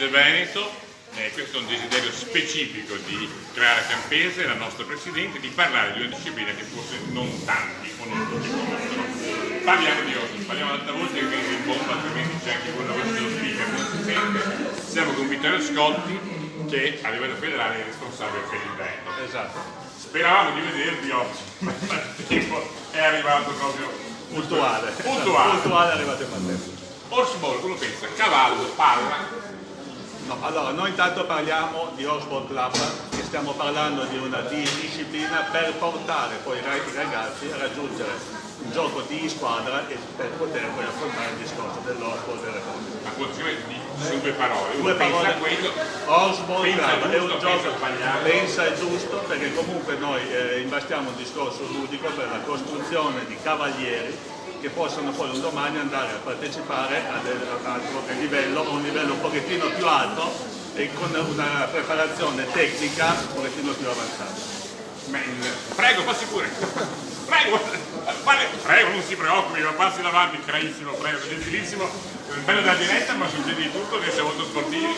del Veneto, questo è un desiderio specifico di Clara Campese, la nostra Presidente, di parlare di una disciplina che forse non tanti o non tutti conoscono. Parliamo di Osmo, parliamo ad alta voce che viene in bomba, altrimenti c'è anche con la voce dello speaker, non si sente. Siamo con Vittorio Scotti, che a livello federale è responsabile per il Veneto. Esatto. Speravamo di vedervi oggi, ma il tempo è arrivato proprio puntuale. Puntuale È arrivato in materia. Horseball, come pensa? Cavallo, palla? No, allora, noi intanto parliamo di Horseball Club, che stiamo parlando di una disciplina per portare poi i ragazzi a raggiungere un gioco di squadra e per poter poi affrontare il discorso dell'Horseball vero e proprio. Ma sono due parole, Due parole. Pensa quello, Horseball pensa Club giusto, è un gioco, pensa è giusto, perché comunque noi imbastiamo un discorso ludico per la costruzione di cavalieri che possano poi un domani andare a partecipare a un livello un pochettino più alto e con una preparazione tecnica un pochettino più avanzata. Prego, passi pure. Prego, non si preoccupi, ma passi davanti, carissimo, prego, gentilissimo. È bello della diretta, ma succede di tutto, che siamo molto sportivi.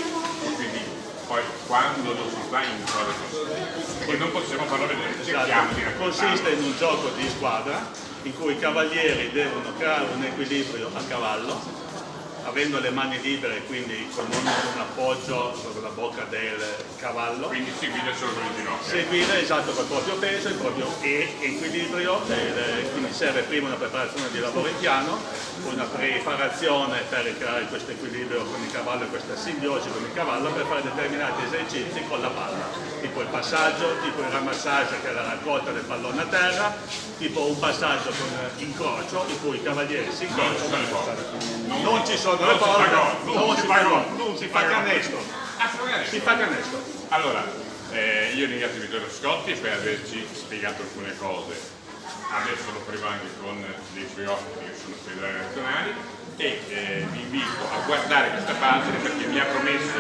Quindi poi quando lo si fa in cose perché non possiamo farlo vedere, cerchiamo di raccontarlo. Consiste in un gioco di squadra in cui i cavalieri devono creare un equilibrio a cavallo, avendo le mani libere, quindi con un appoggio sulla bocca del cavallo. Quindi si guida solo con il ginocchio. Seguire esatto col proprio peso, il proprio equilibrio, quindi serve prima una preparazione di lavoro in piano, poi una preparazione per creare questo equilibrio con il cavallo e questa simbiosi con il cavallo per fare determinati esercizi con la palla, tipo il passaggio, tipo il ramassaggio che è la raccolta del pallone a terra, tipo un passaggio con incrocio in cui i cavalieri si incrociano. Non ci sono le volte, non si fa canestro. Si fa canestro. Allora, io ringrazio Vittorio Scotti per averci spiegato alcune cose. Adesso lo faremo anche con dei suoi ospiti che sono federali nazionali e vi invito a guardare questa pagina perché mi ha promesso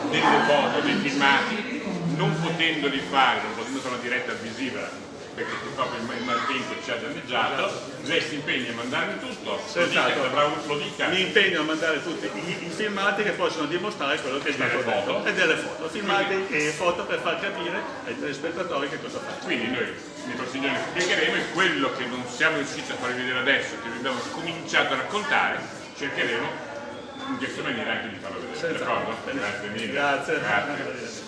delle foto, dei filmati, non potendoli fare, non potendo fare una diretta visiva perché purtroppo il maltempo ci ha danneggiato, lei si impegna a mandarmi tutto, lo dica. Mi impegno a mandare tutti i filmati che possono dimostrare quello che è stato detto e delle foto, filmati e foto per far capire ai telespettatori che cosa fa. Quindi noi nei prossimi giorni spiegheremo e quello che non siamo riusciti a farvi vedere adesso, che vi abbiamo cominciato a raccontare, cercheremo in questa maniera anche di farlo vedere. D'accordo? Grazie mille. Grazie.